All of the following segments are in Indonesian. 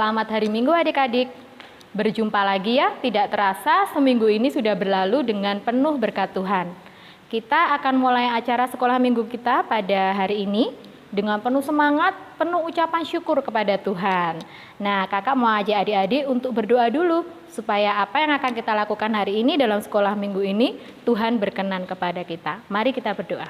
Selamat hari Minggu adik-adik. Berjumpa lagi ya, tidak terasa seminggu ini sudah berlalu dengan penuh berkat Tuhan. Kita akan mulai acara sekolah minggu kita pada hari ini dengan penuh semangat, penuh ucapan syukur kepada Tuhan. Nah, kakak mau ajak adik-adik untuk berdoa dulu supaya apa yang akan kita lakukan hari ini dalam sekolah minggu ini Tuhan berkenan kepada kita. Mari kita berdoa.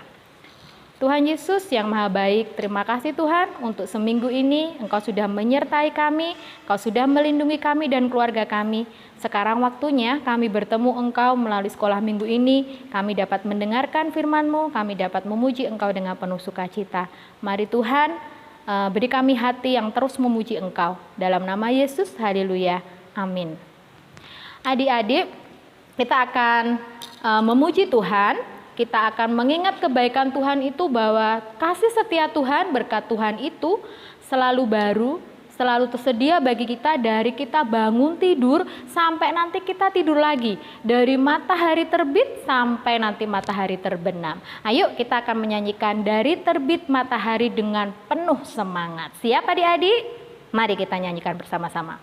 Tuhan Yesus yang Maha Baik, terima kasih Tuhan untuk seminggu ini Engkau sudah menyertai kami, Engkau sudah melindungi kami dan keluarga kami. Sekarang waktunya kami bertemu Engkau melalui sekolah minggu ini, kami dapat mendengarkan firman-Mu, kami dapat memuji Engkau dengan penuh sukacita. Mari Tuhan, beri kami hati yang terus memuji Engkau. Dalam nama Yesus, haleluya, amin. Adik-adik, kita akan memuji Tuhan. Kita akan mengingat kebaikan Tuhan itu bahwa kasih setia Tuhan, berkat Tuhan itu selalu baru, selalu tersedia bagi kita dari kita bangun tidur sampai nanti kita tidur lagi. Dari matahari terbit sampai nanti matahari terbenam. Ayo kita akan menyanyikan dari terbit matahari dengan penuh semangat. Siap adik-adik? Mari kita nyanyikan bersama-sama.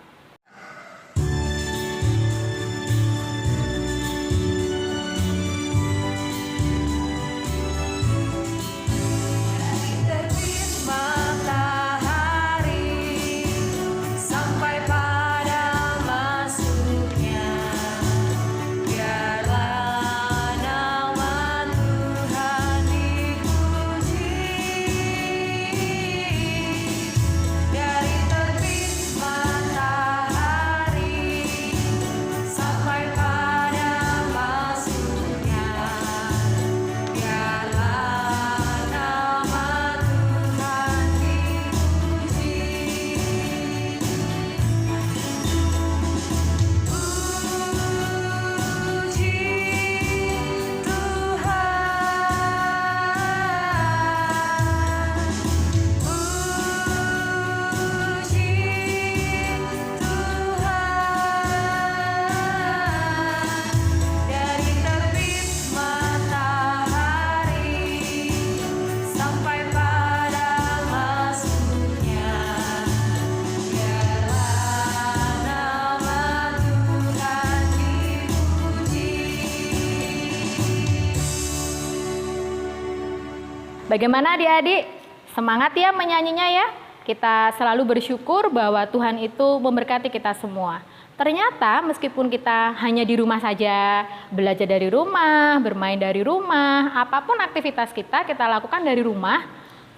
Bagaimana adik-adik? Semangat ya menyanyinya ya. Kita selalu bersyukur bahwa Tuhan itu memberkati kita semua. Ternyata meskipun kita hanya di rumah saja, belajar dari rumah, bermain dari rumah, apapun aktivitas kita lakukan dari rumah,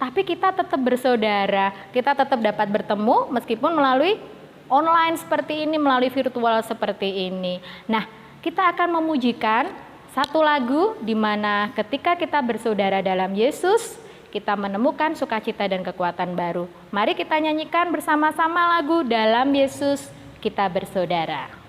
tapi kita tetap bersaudara, kita tetap dapat bertemu meskipun melalui online seperti ini, melalui virtual seperti ini. Nah, kita akan memujikan satu lagu di mana ketika kita bersaudara dalam Yesus, kita menemukan sukacita dan kekuatan baru. Mari kita nyanyikan bersama-sama lagu Dalam Yesus Kita Bersaudara.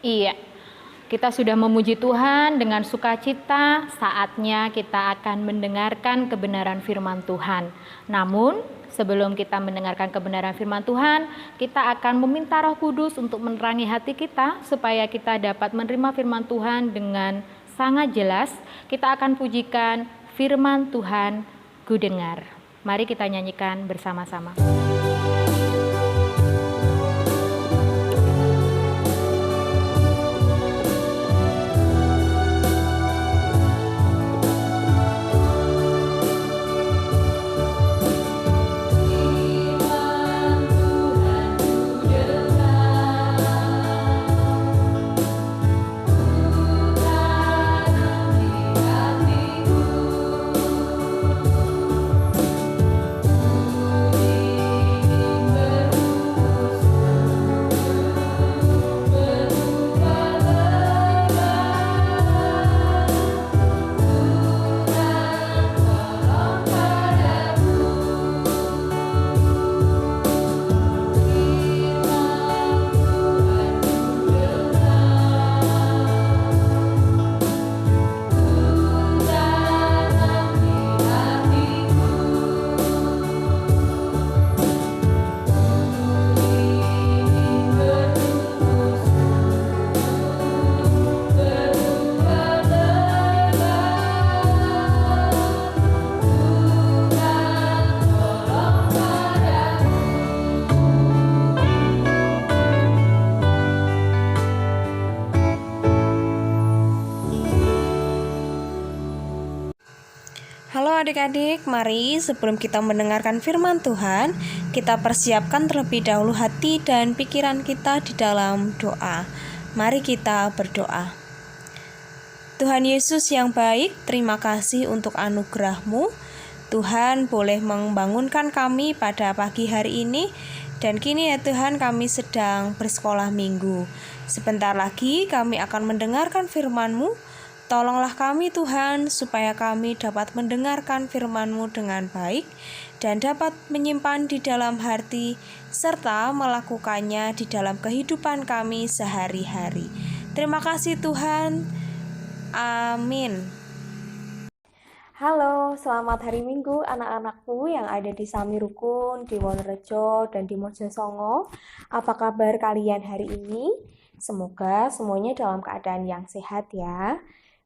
Iya, kita sudah memuji Tuhan dengan sukacita, saatnya kita akan mendengarkan kebenaran firman Tuhan. Namun, sebelum kita mendengarkan kebenaran firman Tuhan, kita akan meminta Roh Kudus untuk menerangi hati kita, supaya kita dapat menerima firman Tuhan dengan sangat jelas. Kita akan pujikan firman Tuhan, ku dengar. Mari kita nyanyikan bersama-sama. Halo adik-adik, mari sebelum kita mendengarkan firman Tuhan, kita persiapkan terlebih dahulu hati dan pikiran kita di dalam doa. Mari kita berdoa. Tuhan Yesus yang baik, terima kasih untuk anugerah-Mu. Tuhan boleh membangunkan kami pada pagi hari ini, dan kini ya Tuhan kami sedang bersekolah minggu. Sebentar lagi kami akan mendengarkan firman-Mu. Tolonglah kami Tuhan, supaya kami dapat mendengarkan firman-Mu dengan baik dan dapat menyimpan di dalam hati serta melakukannya di dalam kehidupan kami sehari-hari. Terima kasih Tuhan. Amin. Halo, selamat hari Minggu anak-anakku yang ada di Samirukun, di Wonorejo, dan di Mojosongo. Apa kabar kalian hari ini? Semoga semuanya dalam keadaan yang sehat ya.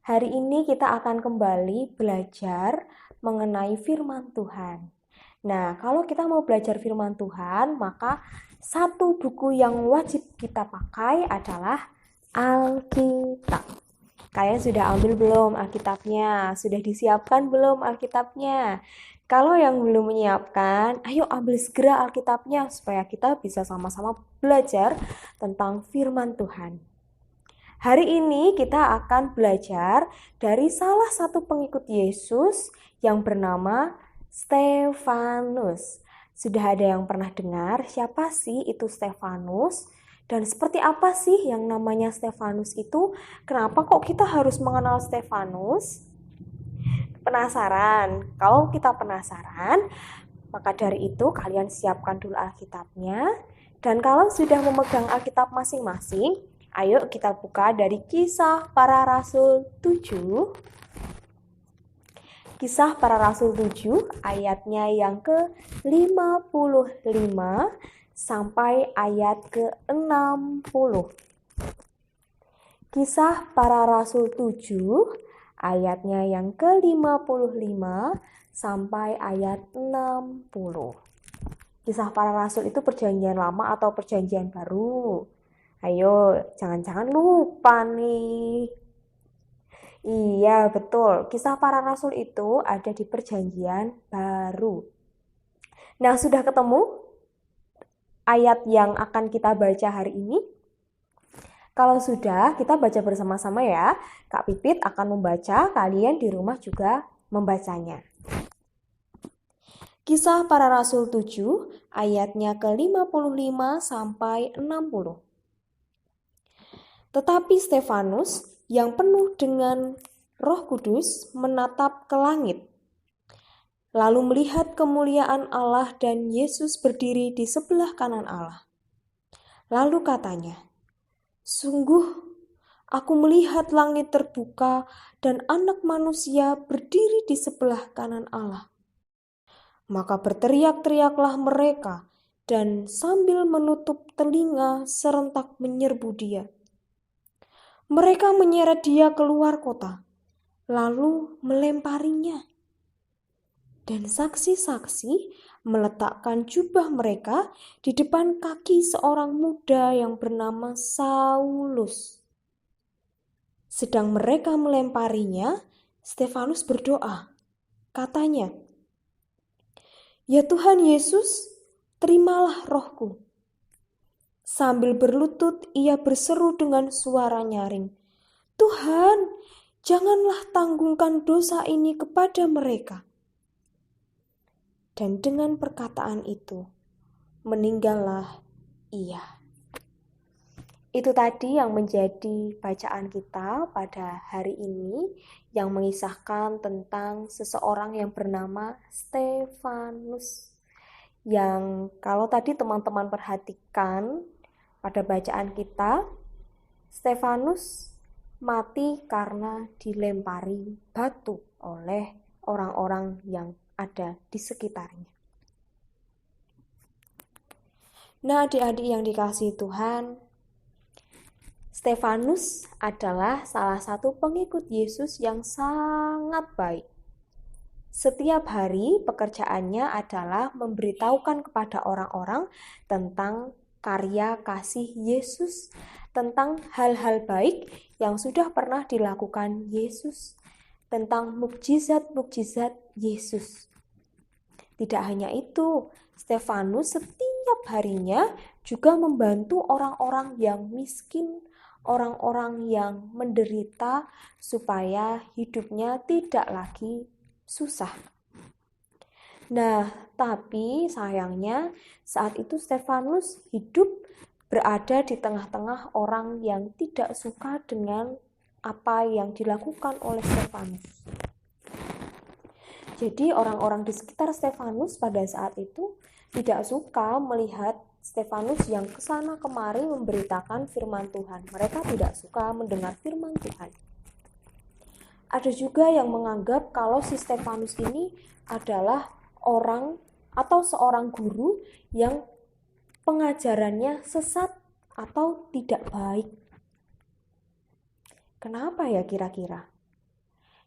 Hari ini kita akan kembali belajar mengenai firman Tuhan. Nah, kalau kita mau belajar firman Tuhan, maka satu buku yang wajib kita pakai adalah Alkitab. Kalian sudah ambil belum Alkitabnya? Sudah disiapkan belum Alkitabnya? Kalau yang belum menyiapkan, ayo ambil segera Alkitabnya supaya kita bisa sama-sama belajar tentang firman Tuhan. Hari ini kita akan belajar dari salah satu pengikut Yesus yang bernama Stefanus. Sudah ada yang pernah dengar siapa sih itu Stefanus? Dan seperti apa sih yang namanya Stefanus itu? Kenapa kok kita harus mengenal Stefanus? Penasaran? Kalau kita penasaran, maka dari itu kalian siapkan dulu Alkitabnya. Dan kalau sudah memegang Alkitab masing-masing, ayo kita buka dari Kisah Para Rasul 7. Kisah Para Rasul 7 ayatnya yang ke-55 sampai ayat ke-60. Kisah Para Rasul 7 ayatnya yang ke-55 sampai ayat 60. Kisah Para Rasul itu perjanjian lama atau perjanjian baru? Ayo, jangan-jangan lupa nih. Iya, betul. Kisah Para Rasul itu ada di perjanjian baru. Nah, sudah ketemu ayat yang akan kita baca hari ini? Kalau sudah, kita baca bersama-sama ya. Kak Pipit akan membaca, kalian di rumah juga membacanya. Kisah Para Rasul 7 ayatnya ke-55 sampai 60. Tetapi Stefanus yang penuh dengan Roh Kudus menatap ke langit, lalu melihat kemuliaan Allah dan Yesus berdiri di sebelah kanan Allah. Lalu katanya, "Sungguh, aku melihat langit terbuka dan Anak Manusia berdiri di sebelah kanan Allah." Maka berteriak-teriaklah mereka dan sambil menutup telinga serentak menyerbu dia. Mereka menyeret dia keluar kota, lalu melemparinya. Dan saksi-saksi meletakkan jubah mereka di depan kaki seorang muda yang bernama Saulus. Sedang mereka melemparinya, Stefanus berdoa. Katanya, "Ya Tuhan Yesus, terimalah rohku." Sambil berlutut ia berseru dengan suara nyaring, "Tuhan, janganlah tanggungkan dosa ini kepada mereka." Dan dengan perkataan itu, meninggallah ia. Itu tadi yang menjadi bacaan kita pada hari ini, yang mengisahkan tentang seseorang yang bernama Stefanus. Yang kalau tadi teman-teman perhatikan pada bacaan kita, Stefanus mati karena dilempari batu oleh orang-orang yang ada di sekitarnya. Nah, adik-adik yang dikasihi Tuhan, Stefanus adalah salah satu pengikut Yesus yang sangat baik. Setiap hari pekerjaannya adalah memberitahukan kepada orang-orang tentang karya kasih Yesus, tentang hal-hal baik yang sudah pernah dilakukan Yesus. tentang mukjizat-mukjizat Yesus. Tidak hanya itu, Stefanus setiap harinya juga membantu orang-orang yang miskin, orang-orang yang menderita supaya hidupnya tidak lagi susah. Nah, tapi sayangnya saat itu Stefanus hidup berada di tengah-tengah orang yang tidak suka dengan apa yang dilakukan oleh Stefanus. Jadi orang-orang di sekitar Stefanus pada saat itu tidak suka melihat Stefanus yang kesana kemari memberitakan firman Tuhan. Mereka tidak suka mendengar firman Tuhan. Ada juga yang menganggap kalau si Stefanus ini adalah orang atau seorang guru yang pengajarannya sesat atau tidak baik. Kenapa ya kira-kira?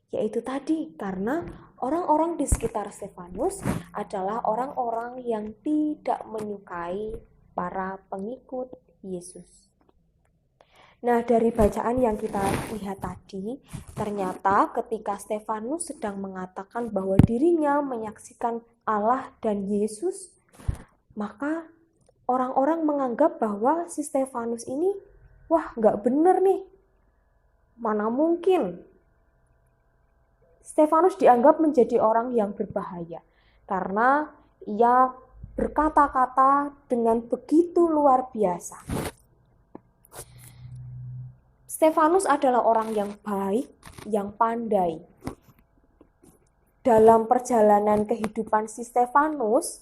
Yaitu tadi, karena orang-orang di sekitar Stefanus adalah orang-orang yang tidak menyukai para pengikut Yesus. Nah, dari bacaan yang kita lihat tadi, ternyata ketika Stefanus sedang mengatakan bahwa dirinya menyaksikan Allah dan Yesus, maka orang-orang menganggap bahwa si Stefanus ini, wah nggak bener nih, mana mungkin. Stefanus dianggap menjadi orang yang berbahaya karena ia berkata-kata dengan begitu luar biasa. Stefanus adalah orang yang baik, yang pandai. Dalam perjalanan kehidupan si Stefanus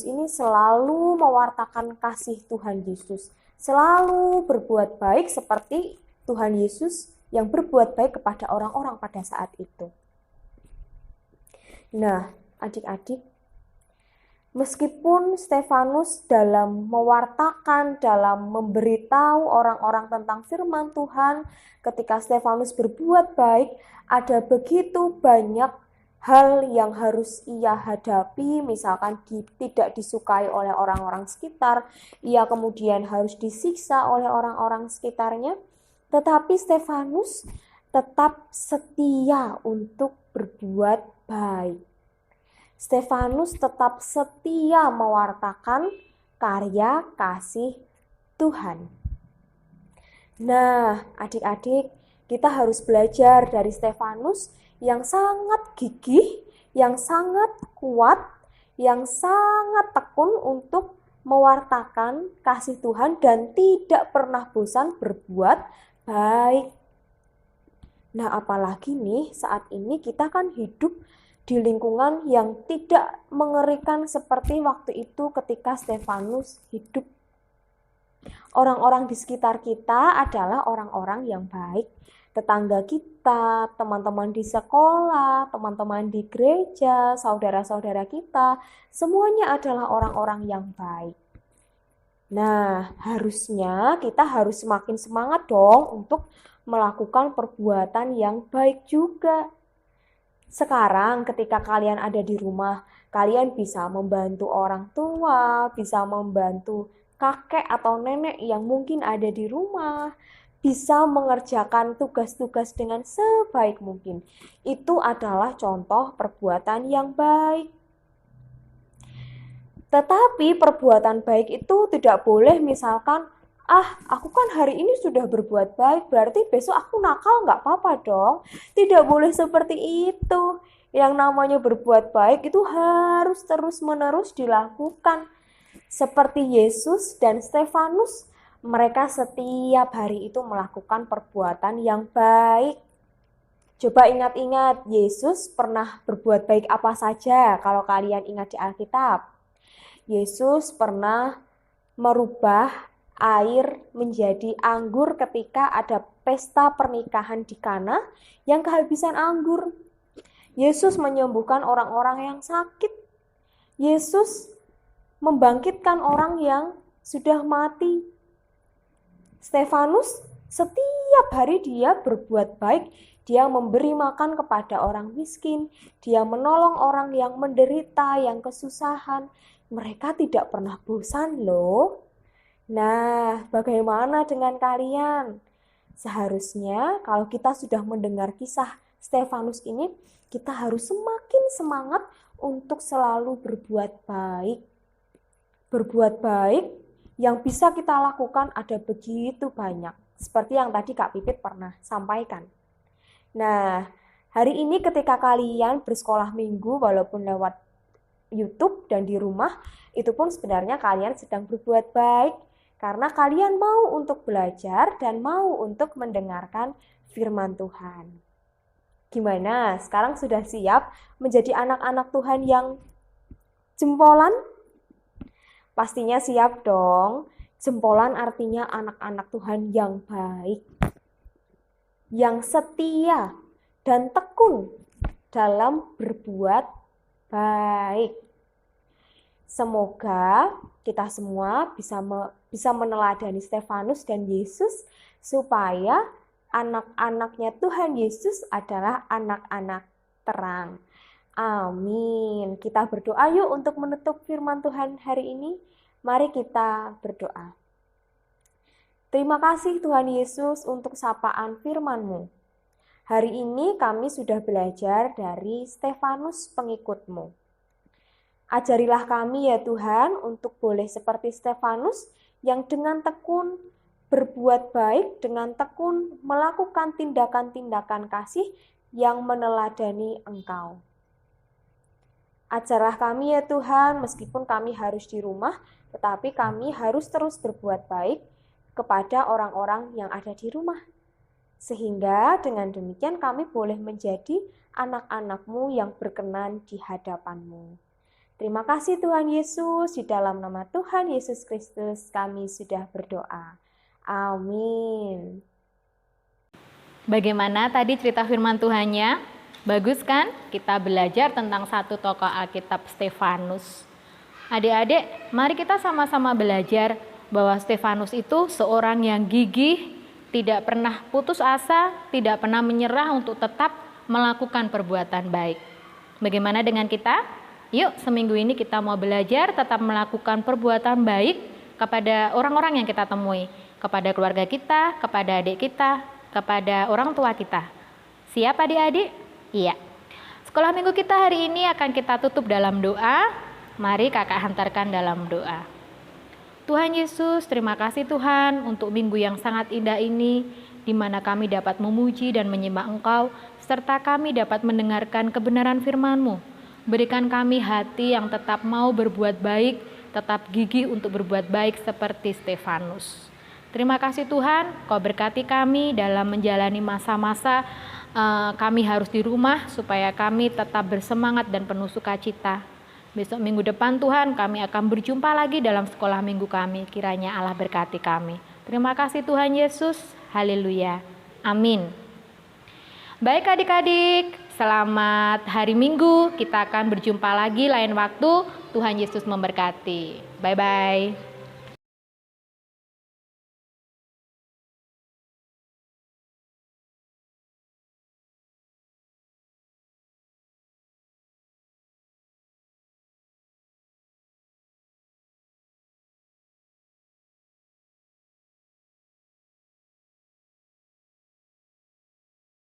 ini selalu mewartakan kasih Tuhan Yesus, selalu berbuat baik seperti Tuhan Yesus yang berbuat baik kepada orang-orang pada saat itu. Nah, adik-adik, meskipun Stefanus dalam mewartakan, dalam memberitahu orang-orang tentang firman Tuhan, ketika Stefanus berbuat baik, ada begitu banyak hal yang harus ia hadapi, misalkan tidak disukai oleh orang-orang sekitar, ia kemudian harus disiksa oleh orang-orang sekitarnya. Tetapi Stefanus tetap setia untuk berbuat baik. Stefanus tetap setia mewartakan karya kasih Tuhan. Nah, adik-adik, kita harus belajar dari Stefanus yang sangat gigih, yang sangat kuat, yang sangat tekun untuk mewartakan kasih Tuhan dan tidak pernah bosan berbuat baik. Nah, apalagi nih saat ini kita kan hidup di lingkungan yang tidak mengerikan seperti waktu itu ketika Stefanus hidup. Orang-orang di sekitar kita adalah orang-orang yang baik. Tetangga kita, teman-teman di sekolah, teman-teman di gereja, saudara-saudara kita, semuanya adalah orang-orang yang baik. Nah, harusnya kita harus semakin semangat dong untuk melakukan perbuatan yang baik juga. Sekarang ketika kalian ada di rumah, kalian bisa membantu orang tua, bisa membantu kakek atau nenek yang mungkin ada di rumah, bisa mengerjakan tugas-tugas dengan sebaik mungkin. Itu adalah contoh perbuatan yang baik. Tetapi perbuatan baik itu tidak boleh misalkan, aku kan hari ini sudah berbuat baik, berarti besok aku nakal nggak apa-apa dong. Tidak boleh seperti itu. Yang namanya berbuat baik itu harus terus-menerus dilakukan. Seperti Yesus dan Stefanus, mereka setiap hari itu melakukan perbuatan yang baik. Coba ingat-ingat, Yesus pernah berbuat baik apa saja kalau kalian ingat di Alkitab. Yesus pernah merubah air menjadi anggur ketika ada pesta pernikahan di Kana yang kehabisan anggur. Yesus menyembuhkan orang-orang yang sakit. Yesus membangkitkan orang yang sudah mati. Stefanus setiap hari dia berbuat baik. Dia memberi makan kepada orang miskin. Dia menolong orang yang menderita, yang kesusahan. Mereka tidak pernah bosan loh. Nah, bagaimana dengan kalian? Seharusnya kalau kita sudah mendengar kisah Stefanus ini kita harus semakin semangat untuk selalu berbuat baik. Berbuat baik yang bisa kita lakukan ada begitu banyak. Seperti yang tadi Kak Pipit pernah sampaikan. Nah, hari ini ketika kalian bersekolah minggu walaupun lewat YouTube dan di rumah, itu pun sebenarnya kalian sedang berbuat baik karena kalian mau untuk belajar dan mau untuk mendengarkan firman Tuhan. Gimana? Sekarang sudah siap menjadi anak-anak Tuhan yang jempolan? Pastinya siap dong. Jempolan artinya anak-anak Tuhan yang baik, yang setia dan tekun dalam berbuat baik. Semoga kita semua bisa meneladani Stefanus dan Yesus supaya anak-anaknya Tuhan Yesus adalah anak-anak terang. Amin. Kita berdoa yuk untuk menutup firman Tuhan hari ini. Mari kita berdoa. Terima kasih Tuhan Yesus untuk sapaan firman-Mu. Hari ini kami sudah belajar dari Stefanus pengikut-Mu. Ajarilah kami ya Tuhan untuk boleh seperti Stefanus yang dengan tekun berbuat baik, dengan tekun melakukan tindakan-tindakan kasih yang meneladani Engkau. Ajarlah kami ya Tuhan, meskipun kami harus di rumah, tetapi kami harus terus berbuat baik kepada orang-orang yang ada di rumah. Sehingga dengan demikian kami boleh menjadi anak-anak-Mu yang berkenan di hadapan-Mu. Terima kasih Tuhan Yesus, di dalam nama Tuhan Yesus Kristus kami sudah berdoa. Amin. Bagaimana tadi cerita firman Tuhannya? Bagus kan? Kita belajar tentang satu tokoh Alkitab, Stefanus. Adik-adik, mari kita sama-sama belajar bahwa Stefanus itu seorang yang gigih, tidak pernah putus asa, tidak pernah menyerah untuk tetap melakukan perbuatan baik. Bagaimana dengan kita? Yuk, seminggu ini kita mau belajar tetap melakukan perbuatan baik kepada orang-orang yang kita temui, kepada keluarga kita, kepada adik kita, kepada orang tua kita. Siap adik-adik? Iya. Sekolah minggu kita hari ini akan kita tutup dalam doa. Mari kakak hantarkan dalam doa. Tuhan Yesus, terima kasih Tuhan untuk minggu yang sangat indah ini, di mana kami dapat memuji dan menyembah Engkau, serta kami dapat mendengarkan kebenaran firman-Mu. Berikan kami hati yang tetap mau berbuat baik, tetap gigih untuk berbuat baik seperti Stefanus. Terima kasih Tuhan, Kau berkati kami dalam menjalani masa-masa kami harus di rumah supaya kami tetap bersemangat dan penuh sukacita. Besok minggu depan Tuhan kami akan berjumpa lagi dalam sekolah minggu kami. Kiranya Allah berkati kami. Terima kasih Tuhan Yesus. Haleluya. Amin. Baik adik-adik, selamat hari Minggu. Kita akan berjumpa lagi lain waktu. Tuhan Yesus memberkati. Bye-bye.